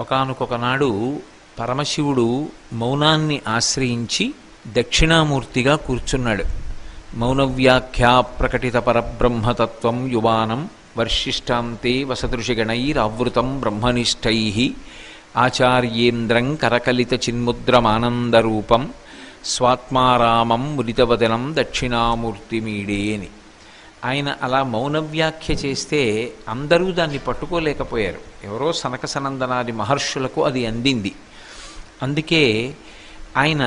ఒకానొకనాడు పరమశివుడు మౌనాన్ని ఆశ్రయించి దక్షిణామూర్తిగా కూర్చున్నాడు. మౌనవ్యాఖ్యా ప్రకటిత పరబ్రహ్మతత్వం యువానం వర్షిష్టాంతే వసదృషిగణైరావృతం బ్రహ్మనిష్టై ఆచార్యేంద్రం కరకలిత చిన్ముద్రమానందరూపం స్వాత్మారామం ముదితవదనం దక్షిణామూర్తిమీడే అని. ఆయన అలా మౌనవ్యాఖ్య చేస్తే అందరూ దాన్ని పట్టుకోలేకపోయారు. ఎవరో సనక సనందనాది మహర్షులకు అది అందింది. అందుకే ఆయన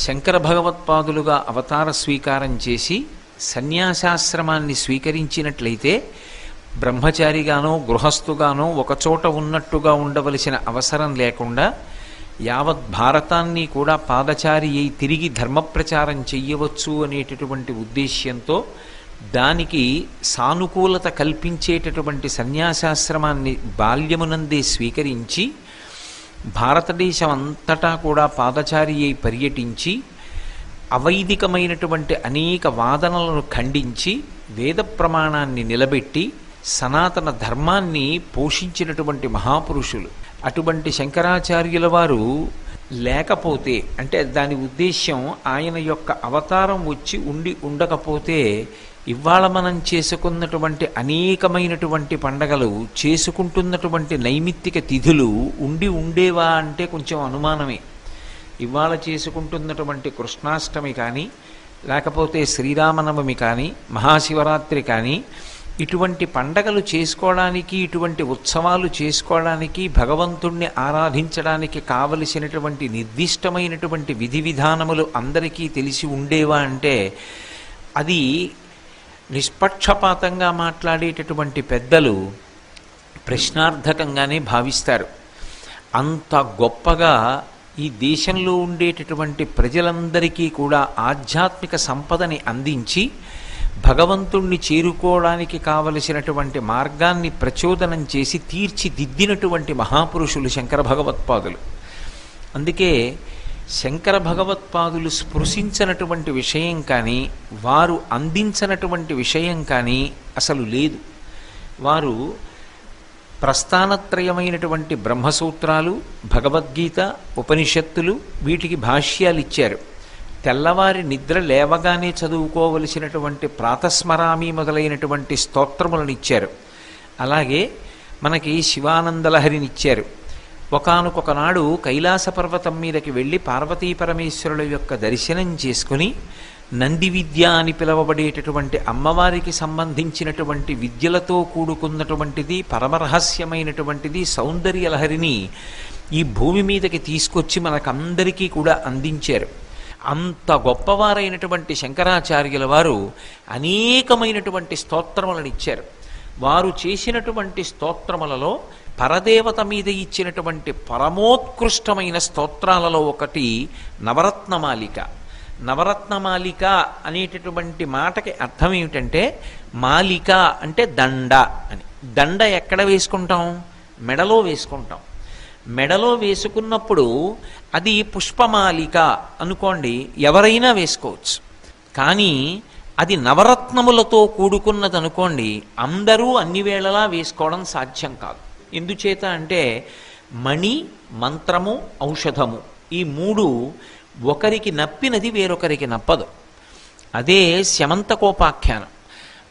శంకర భగవత్పాదులుగా అవతార స్వీకారం చేసి సన్యాసాశ్రమాన్ని స్వీకరించినట్లయితే బ్రహ్మచారిగానో గృహస్థుగానో ఒకచోట ఉన్నట్టుగా ఉండవలసిన అవసరం లేకుండా యావత్ భారతాన్ని కూడా పాదచారి అయి తిరిగి ధర్మప్రచారం చెయ్యవచ్చు అనేటటువంటి ఉద్దేశ్యంతో దానికి సానుకూలత కల్పించేటటువంటి సన్యాసాశ్రమాన్ని బాల్యమునందే స్వీకరించి భారతదేశం అంతటా కూడా పాదచారి అయి పర్యటించి అవైదికమైనటువంటి అనేక వాదనలను ఖండించి వేద ప్రమాణాన్ని నిలబెట్టి సనాతన ధర్మాన్ని పోషించినటువంటి మహాపురుషులు. అటువంటి శంకరాచార్యుల వారు లేకపోతే, అంటే దాని ఉద్దేశ్యం ఆయన యొక్క అవతారం వచ్చి ఉండకపోతే ఇవాళ మనం చేసుకున్నటువంటి అనేకమైనటువంటి పండగలు, చేసుకుంటున్నటువంటి నైమిత్తిక తిథులు ఉండేవా అంటే కొంచెం అనుమానమే. ఇవాళ చేసుకుంటున్నటువంటి కృష్ణాష్టమి కానీ, లేకపోతే శ్రీరామనవమి కానీ, మహాశివరాత్రి కానీ, ఇటువంటి పండగలు చేసుకోవడానికి, ఇటువంటి ఉత్సవాలు చేసుకోవడానికి, భగవంతుణ్ణి ఆరాధించడానికి కావలసినటువంటి నిర్దిష్టమైనటువంటి విధి విధానములు అందరికీ తెలిసి ఉండేవా అంటే అది నిష్పక్షపాతంగా మాట్లాడేటటువంటి పెద్దలు ప్రశ్నార్థకంగానే భావిస్తారు. అంత గొప్పగా ఈ దేశంలో ఉండేటటువంటి ప్రజలందరికీ కూడా ఆధ్యాత్మిక సంపదని అందించి భగవంతుణ్ణి చేరుకోవడానికి కావలసినటువంటి మార్గాన్ని ప్రచోదనం చేసి తీర్చిదిద్దినటువంటి మహాపురుషులు శంకర భగవత్పాదులు. అందుకే శంకర భగవత్పాదులు స్పృశించినటువంటి విషయం కానీ, వారు అందించినటువంటి విషయం కానీ అసలు లేదు. వారు ప్రస్థానత్రయమైనటువంటి బ్రహ్మసూత్రాలు, భగవద్గీత, ఉపనిషత్తులు, వీటికి భాష్యాలు ఇచ్చారు. తెల్లవారి నిద్ర లేవగానే చదువుకోవలసినటువంటి ప్రాతస్మరామి మొదలైనటువంటి స్తోత్రములను ఇచ్చారు. అలాగే మనకి శివానందలహరినిచ్చారు. ఒకానొకనాడు కైలాస పర్వతం మీదకి వెళ్ళి పార్వతీ పరమేశ్వరుల యొక్క దర్శనం చేసుకుని నంది విద్య అని పిలువబడేటటువంటి అమ్మవారికి సంబంధించినటువంటి విద్యలతో కూడుకున్నటువంటిది, పరమరహస్యమైనటువంటిది సౌందర్యలహరిని ఈ భూమి మీదకి తీసుకొచ్చి మనకందరికీ కూడా అందించారు. అంత గొప్పవారైనటువంటి శంకరాచార్యుల వారు అనేకమైనటువంటి స్తోత్రములను ఇచ్చారు. వారు చేసినటువంటి స్తోత్రములలో పరదేవత మీద ఇచ్చినటువంటి పరమోత్కృష్టమైన స్తోత్రాలలో ఒకటి నవరత్నమాలిక. నవరత్నమాలిక అనేటటువంటి మాటకి అర్థం ఏమిటంటే, మాలిక అంటే దండ అని. దండ ఎక్కడ వేసుకుంటాం? మెడలో వేసుకుంటాం. మెడలో వేసుకున్నప్పుడు అది పుష్పమాలిక అనుకోండి, ఎవరైనా వేసుకోవచ్చు. కానీ అది నవరత్నములతో కూడుకున్నది అనుకోండి, అందరూ అన్ని వేళలా వేసుకోవడం సాధ్యం కాదు. ఎందుచేత అంటే మణి, మంత్రము, ఔషధము, ఈ మూడు ఒకరికి నప్పినది వేరొకరికి నప్పదు. అదే శమంతకోపాఖ్యానం.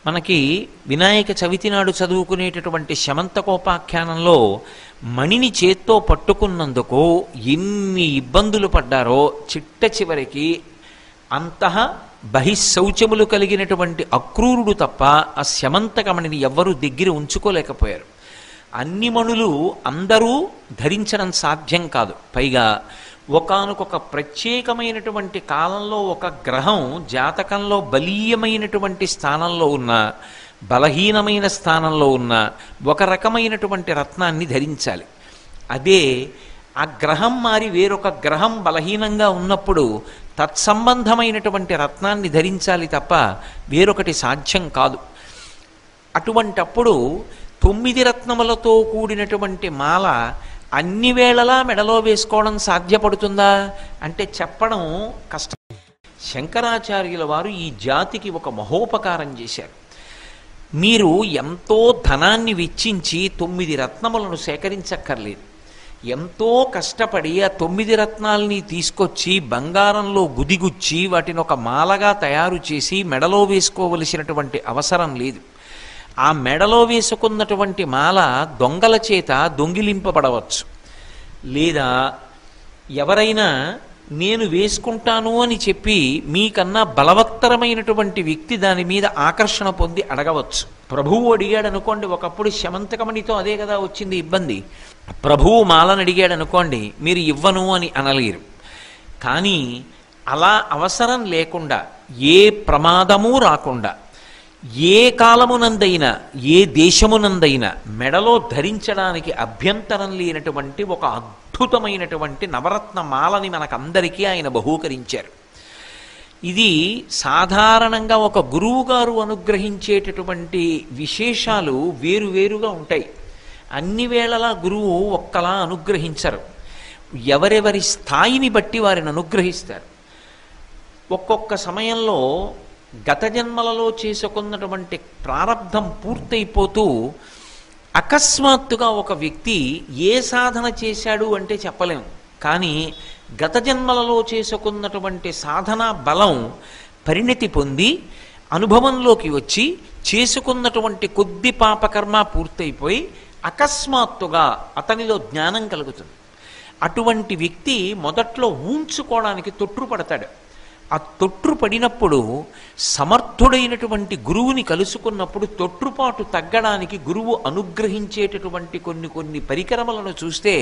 మనకి వినాయక చవితి నాడు చదువుకునేటటువంటి శమంతకోపాఖ్యానంలో మణిని చేత్తో పట్టుకున్నందుకు ఎన్ని ఇబ్బందులు పడ్డారో, చిట్ట చివరికి అంతః బహిశౌచములు కలిగినటువంటి అక్రూరుడు తప్ప ఆ శమంతకమణిని ఎవ్వరూ దగ్గర ఉంచుకోలేకపోయారు. అన్ని మణులు అందరూ ధరించడం సాధ్యం కాదు. పైగా ఒకానొక ప్రత్యేకమైనటువంటి కాలంలో ఒక గ్రహం జాతకంలో బలీయమైనటువంటి స్థానంలో ఉన్న, బలహీనమైన స్థానంలో ఉన్న ఒక రకమైనటువంటి రత్నాన్ని ధరించాలి. అదే ఆ గ్రహం మారి వేరొక గ్రహం బలహీనంగా ఉన్నప్పుడు తత్సంబంధమైనటువంటి రత్నాన్ని ధరించాలి తప్ప వేరొకటి సాధ్యం కాదు. అటువంటప్పుడు 9 రత్నములతో కూడినటువంటి మాల అన్ని వేళలా మెడలో వేసుకోవడం సాధ్యపడుతుందా అంటే చెప్పడం కష్టం. శంకరాచార్యుల వారు ఈ జాతికి ఒక మహోపకారం చేశారు. మీరు ఎంతో ధనాన్ని వెచ్చించి 9 రత్నములను సేకరించక్కర్లేదు. ఎంతో కష్టపడి ఆ 9 రత్నాల్ని తీసుకొచ్చి బంగారంలో గుదిగుచ్చి వాటిని ఒక మాలగా తయారు చేసి మెడలో వేసుకోవలసినటువంటి అవసరం లేదు. ఆ మెడలో వేసుకున్నటువంటి మాల దొంగల చేత దొంగిలింపబడవచ్చు. లేదా ఎవరైనా నేను వేసుకుంటాను అని చెప్పి మీకన్నా బలవత్తరమైనటువంటి వ్యక్తి దాని మీద ఆకర్షణ పొంది అడగవచ్చు. ప్రభువు అడిగాడు అనుకోండి, ఒకప్పుడు శమంతకమణితో అదే కదా వచ్చింది ఇబ్బంది. ప్రభువు మాలను అడిగాడు అనుకోండి, మీరు ఇవ్వను అని అనలేరు. కానీ అలా అవసరం లేకుండా, ఏ ప్రమాదము రాకుండా, ఏ కాలమునందైనా ఏ దేశమునందైనా మెడలో ధరించడానికి అభ్యంతరం లేనటువంటి ఒక అద్భుతమైనటువంటి నవరత్న మాలని మనకందరికీ ఆయన బహూకరించారు. ఇది సాధారణంగా ఒక గురువు గారు అనుగ్రహించేటటువంటి విశేషాలు వేరువేరుగా ఉంటాయి. అన్ని వేళలా గురువు ఒక్కలా అనుగ్రహించరు. ఎవరెవరి స్థాయిని బట్టి వారిని అనుగ్రహిస్తారు. ఒక్కొక్క సమయంలో గత జన్మలలో చేసుకున్నటువంటి ప్రారబ్ధం పూర్తయిపోతూ అకస్మాత్తుగా ఒక వ్యక్తి ఏ సాధన చేశాడు అంటే చెప్పలేము. కానీ గత జన్మలలో చేసుకున్నటువంటి సాధనా బలం పరిణతి పొంది అనుభవంలోకి వచ్చి చేసుకున్నటువంటి కొద్ది పాపకర్మ పూర్తయిపోయి అకస్మాత్తుగా అతనిలో జ్ఞానం కలుగుతుంది. అటువంటి వ్యక్తి మొదట్లో ఊంచుకోవడానికి తొట్రుపడతాడు. ఆ తొట్రుపడినప్పుడు సమర్థుడైనటువంటి గురువుని కలుసుకున్నప్పుడు తొట్రుపాటు తగ్గడానికి గురువు అనుగ్రహించేటటువంటి కొన్ని పరికరములను చూస్తే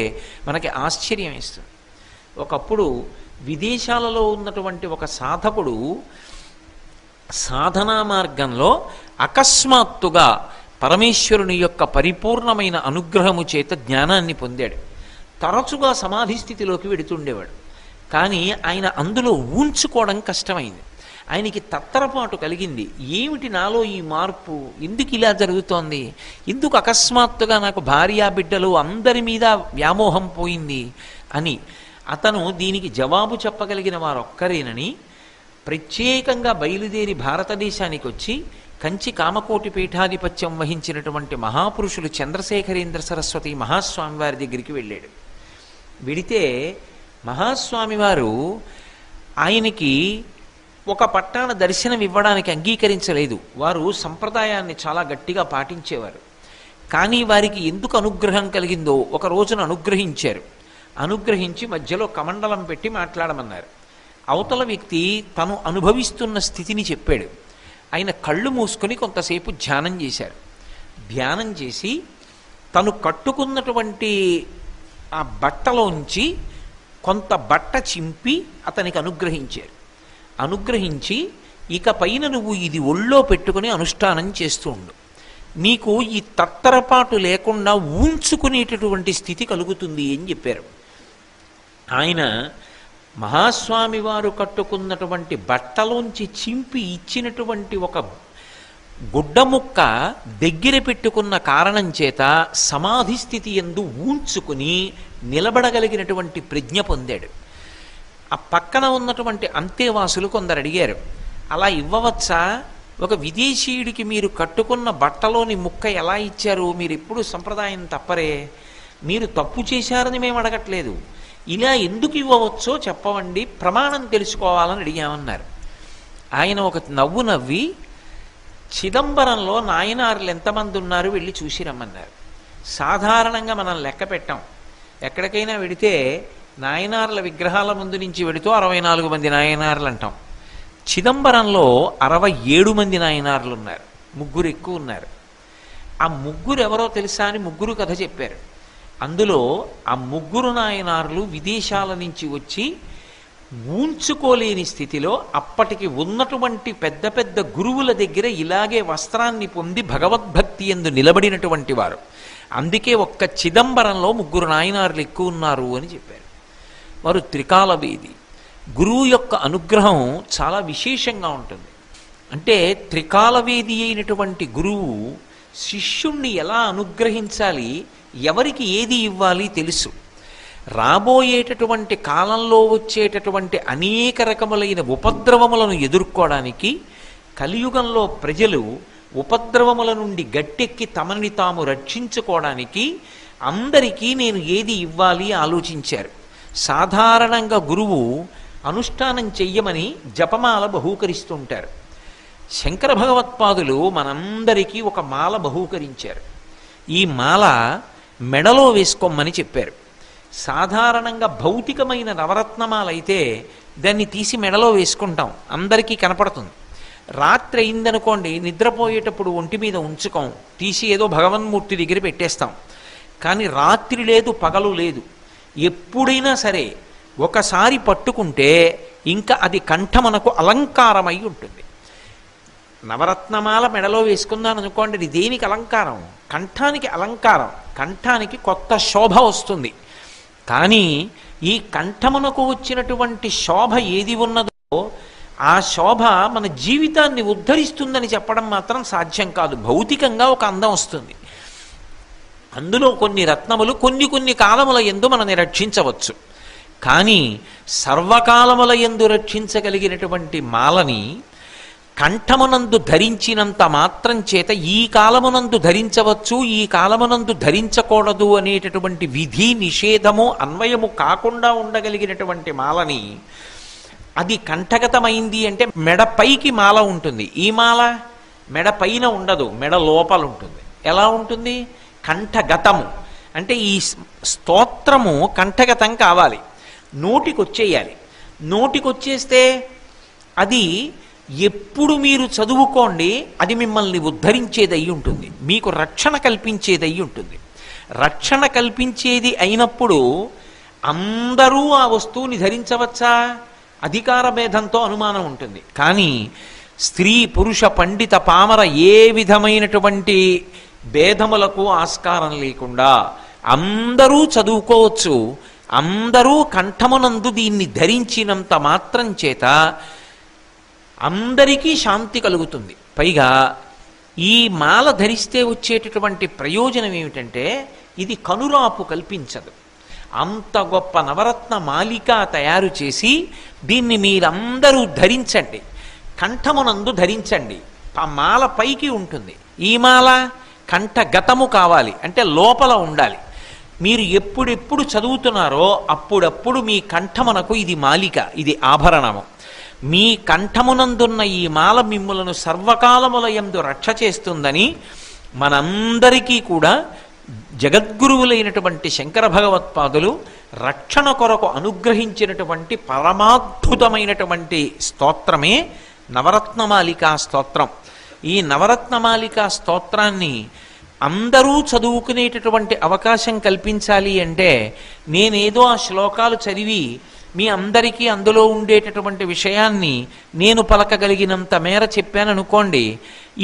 మనకి ఆశ్చర్యం వేస్తుంది. ఒకప్పుడు విదేశాలలో ఉన్నటువంటి ఒక సాధకుడు సాధనా మార్గంలో అకస్మాత్తుగా పరమేశ్వరుని యొక్క పరిపూర్ణమైన అనుగ్రహము చేత జ్ఞానాన్ని పొందాడు. తరచుగా సమాధి స్థితిలోకి వెడుతుండేవాడు. కానీ ఆయన అందులో ఊంచుకోవడం కష్టమైంది. ఆయనకి తత్తరపాటు కలిగింది. ఏమిటి నాలో ఈ మార్పు, ఎందుకు ఇలా జరుగుతోంది, ఎందుకు అకస్మాత్తుగా నాకు భార్యా బిడ్డలు అందరి మీద వ్యామోహం పోయింది అని. అతను దీనికి జవాబు చెప్పగలిగిన వారొక్కరేనని ప్రత్యేకంగా బయలుదేరి భారతదేశానికి వచ్చి కంచి కామకోటి పీఠాధిపత్యం వహించినటువంటి మహాపురుషులు చంద్రశేఖరేంద్ర సరస్వతి మహాస్వామి వారి దగ్గరికి వెళ్ళాడు. వెడితే మహాస్వామి వారు ఆయనకి ఒక పట్టాన దర్శనం ఇవ్వడానికి అంగీకరించలేదు. వారు సంప్రదాయాన్ని చాలా గట్టిగా పాటించేవారు. కానీ వారికి ఎందుకు అనుగ్రహం కలిగిందో ఒక రోజున అనుగ్రహించారు. అనుగ్రహించి మధ్యలో కమండలం పెట్టి మాట్లాడమన్నారు. అవతల వ్యక్తి తను అనుభవిస్తున్న స్థితిని చెప్పాడు. ఆయన కళ్ళు మూసుకొని కొంతసేపు ధ్యానం చేశారు. ధ్యానం చేసి తను కట్టుకున్నటువంటి ఆ బట్టలోంచి కొంత బట్ట చింపి అతనికి అనుగ్రహించారు. అనుగ్రహించి ఇక పైన నువ్వు ఇది ఒళ్ళో పెట్టుకుని అనుష్ఠానం చేస్తూ ఉండు, నీకు ఈ తత్తరపాటు లేకుండా ఊంచుకునేటటువంటి స్థితి కలుగుతుంది అని చెప్పారు. ఆయన మహాస్వామి వారు కట్టుకున్నటువంటి బట్టలోంచి చింపి ఇచ్చినటువంటి ఒక గుడ్డ ముక్క దగ్గర పెట్టుకున్న కారణం చేత సమాధి స్థితి యందు ఊంచుకుని నిలబడగలిగినటువంటి ప్రజ్ఞ పొందాడు. ఆ పక్కన ఉన్నటువంటి అంతేవాసులు కొందరు అడిగారు, అలా ఇవ్వవచ్చా? ఒక విదేశీయుడికి మీరు కట్టుకున్న బట్టలోని ముక్క ఎలా ఇచ్చారు? మీరు ఎప్పుడు సంప్రదాయం తప్పరే, మీరు తప్పు చేశారని మేము అడగట్లేదు, ఇలా ఎందుకు ఇవ్వవచ్చో చెప్పవండి, ప్రమాణం తెలుసుకోవాలని అడిగామన్నారు. ఆయన ఒక నవ్వు నవ్వి చిదంబరంలో నాయనారులు ఎంతమంది ఉన్నారు వెళ్ళి చూసి రమ్మన్నారు. సాధారణంగా మనం లెక్క పెట్టాం. ఎక్కడికైనా వెడితే నాయనార్ల విగ్రహాల ముందు నుంచి వెడుతూ 64 మంది నాయనార్లు అంటాం. చిదంబరంలో 67 మంది నాయనార్లు ఉన్నారు. 3 ఎక్కువ ఉన్నారు. ఆ 3 ఎవరో తెలుసా అని 3 కథ చెప్పారు. అందులో ఆ 3 నాయనార్లు విదేశాల నుంచి వచ్చి ఊంచుకోలేని స్థితిలో అప్పటికి ఉన్నటువంటి పెద్ద పెద్ద గురువుల దగ్గర ఇలాగే వస్త్రాన్ని పొంది భగవద్భక్తి యందు నిలబడినటువంటి వారు. అందుకే ఒక్క చిదంబరంలో 3 నాయనార్లు ఎక్కువ ఉన్నారు అని చెప్పారు. వారు త్రికాలవేది. గురువు యొక్క అనుగ్రహం చాలా విశేషంగా ఉంటుంది. అంటే త్రికాలవేది అయినటువంటి గురువు శిష్యుణ్ణి ఎలా అనుగ్రహించాలి, ఎవరికి ఏది ఇవ్వాలి తెలుసు. రాబోయేటటువంటి కాలంలో వచ్చేటటువంటి అనేక రకములైన ఉపద్రవములను ఎదుర్కోవడానికి కలియుగంలో ప్రజలు ఉపద్రవముల నుండి గట్టెక్కి తమని తాము రక్షించుకోవడానికి అందరికీ నేను ఏది ఇవ్వాలి ఆలోచించారు. సాధారణంగా గురువు అనుష్ఠానం చెయ్యమని జపమాల బహూకరిస్తుంటారు. శంకర భగవత్పాదులు మనందరికీ ఒక మాల బహూకరించారు. ఈ మాల మెడలో వేసుకోమని చెప్పారు. సాధారణంగా భౌతికమైన నవరత్నమాల అయితే దాన్ని తీసి మెడలో వేసుకుంటాం, అందరికీ కనపడుతుంది. రాత్రి అయిందనుకోండి, నిద్రపోయేటప్పుడు ఒంటి మీద ఉంచుకోం, తీసి ఏదో భగవన్మూర్తి దగ్గర పెట్టేస్తాం. కానీ రాత్రి లేదు, పగలు లేదు, ఎప్పుడైనా సరే ఒకసారి పట్టుకుంటే ఇంకా అది కంఠమునకు అలంకారమై ఉంటుంది. నవరత్నమాల మెడలో వేసుకుందాం అనుకోండి, అది దేనికి అలంకారం? కంఠానికి అలంకారం, కంఠానికి కొత్త శోభ వస్తుంది. కానీ ఈ కంఠమునకు వచ్చినటువంటి శోభ ఏది ఉన్నదో ఆ శోభ మన జీవితాన్ని ఉద్ధరిస్తుందని చెప్పడం మాత్రం సాధ్యం కాదు. భౌతికంగా ఒక అందం వస్తుంది, అందులో కొన్ని రత్నములు కొన్ని కాలముల యందు మనని రక్షించవచ్చు. కానీ సర్వకాలముల యందు రక్షించగలిగినటువంటి మాలని కంఠమునందు ధరించినంత మాత్రం చేత ఈ కాలమునందు ధరించవచ్చు, ఈ కాలమునందు ధరించకూడదు అనేటటువంటి విధి నిషేధము అన్వయము కాకుండా ఉండగలిగినటువంటి మాలని, అది కంఠగతమైంది అంటే మెడ పైకి మాల ఉంటుంది. ఈ మాల మెడ పైన ఉండదు, మెడ లోపల ఉంటుంది. ఎలా ఉంటుంది? కంఠగతము అంటే ఈ స్తోత్రము కంఠగతం కావాలి, నోటికొచ్చేయాలి. నోటికొచ్చేస్తే అది ఎప్పుడు మీరు చదువుకోండి, అది మిమ్మల్ని ఉద్ధరించేదై ఉంటుంది, మీకు రక్షణ కల్పించేదై ఉంటుంది. రక్షణ కల్పించేది అయినప్పుడు అందరూ ఆ వస్తువుని ధరించవచ్చా? అధికార భేదంతో అనుమానం ఉంటుంది. కానీ స్త్రీ పురుష పండిత పామర ఏ విధమైనటువంటి భేదములకు ఆస్కారం లేకుండా అందరూ చదువుకోవచ్చు. అందరూ కంఠమునందు దీన్ని ధరించినంత మాత్రం చేత అందరికీ శాంతి కలుగుతుంది. పైగా ఈ మాల ధరిస్తే వచ్చేటటువంటి ప్రయోజనం ఏమిటంటే ఇది కనురాపు కల్పించదు. అంత గొప్ప నవరత్న మాలిక తయారు చేసి దీన్ని మీరందరూ ధరించండి, కంఠమునందు ధరించండి. ఆ మాల పైకి ఉంటుంది. ఈ మాల కంఠగతము కావాలి అంటే లోపల ఉండాలి. మీరు ఎప్పుడెప్పుడు చదువుతున్నారో అప్పుడప్పుడు మీ కంఠమునకు ఇది మాలిక, ఇది ఆభరణము. మీ కంఠమునందున్న ఈ మాల మిమ్ములను సర్వకాలముల యందు రక్ష చేస్తుందని మనందరికీ కూడా జగద్గురువులైనటువంటి శంకర భగవత్పాదులు రక్షణ కొరకు అనుగ్రహించినటువంటి పరమాద్భుతమైనటువంటి స్తోత్రమే నవరత్నమాలికా స్తోత్రం. ఈ నవరత్నమాలికా స్తోత్రాన్ని అందరూ చదువుకునేటటువంటి అవకాశం కల్పించాలి అంటే నేనేదో ఆ శ్లోకాలు చదివి మీ అందరికీ అందులో ఉండేటటువంటి విషయాన్ని నేను పలకగలిగినంత మేర చెప్పాననుకోండి,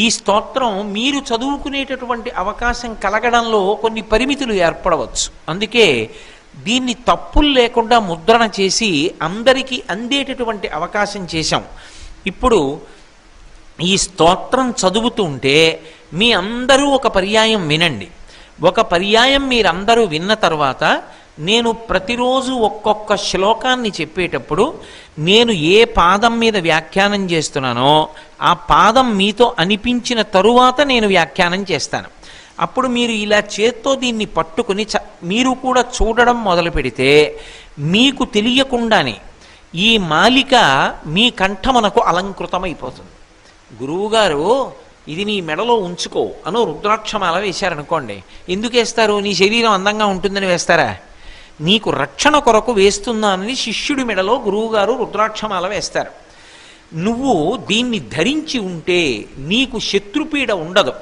ఈ స్తోత్రం మీరు చదువుకునేటటువంటి అవకాశం కలగడంలో కొన్ని పరిమితులు ఏర్పడవచ్చు. అందుకే దీన్ని తప్పులు లేకుండా ముద్రణ చేసి అందరికీ అందేటటువంటి అవకాశం చేశాం. ఇప్పుడు ఈ స్తోత్రం చదువుతుంటే మీ అందరూ ఒక పర్యాయం వినండి. ఒక పర్యాయం మీరందరూ విన్న తర్వాత నేను ప్రతిరోజు ఒక్కొక్క శ్లోకాన్ని చెప్పేటప్పుడు నేను ఏ పాదం మీద వ్యాఖ్యానం చేస్తున్నానో ఆ పాదం మీతో అనిపించిన తరువాత నేను వ్యాఖ్యానం చేస్తాను. అప్పుడు మీరు ఇలా చేత్తో దీన్ని పట్టుకుని మీరు కూడా చూడడం మొదలు పెడితే మీకు తెలియకుండానే ఈ మాలిక మీ కంఠమునకు అలంకృతమైపోతుంది. గురువుగారు ఇది నీ మెడలో ఉంచుకో అను రుద్రాక్షమాల వేశారనుకోండి, ఎందుకు వేస్తారు? నీ శరీరం అందంగా ఉంటుందని వేస్తారా? నీకు రక్షణ కొరకు వేస్తున్నానని శిష్యుడి మెడలో గురువుగారు రుద్రాక్షమాల వేస్తారు. నువ్వు దీన్ని ధరించి ఉంటే నీకు శత్రుపీడ ఉండదు.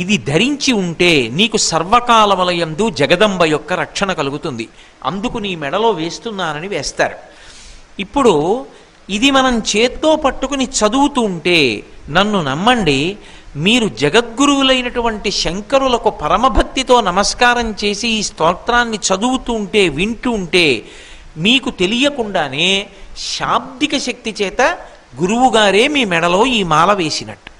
ఇది ధరించి ఉంటే నీకు సర్వకాలములయందు జగదంబ యొక్క రక్షణ కలుగుతుంది. అందుకు నీ మెడలో వేస్తున్నానని వేస్తారు. ఇప్పుడు ఇది మనం చేత్తో పట్టుకుని చదువుతూ ఉంటే నన్ను నమ్మండి, మీరు జగద్గురువులైనటువంటి శంకరులకు పరమభక్తితో నమస్కారం చేసి ఈ స్తోత్రాన్ని చదువుతూ ఉంటే వింటూ ఉంటే మీకు తెలియకుండానే శాబ్దిక శక్తి చేత గురువుగారే మీ మెడలో ఈ మాల వేసినట్టు.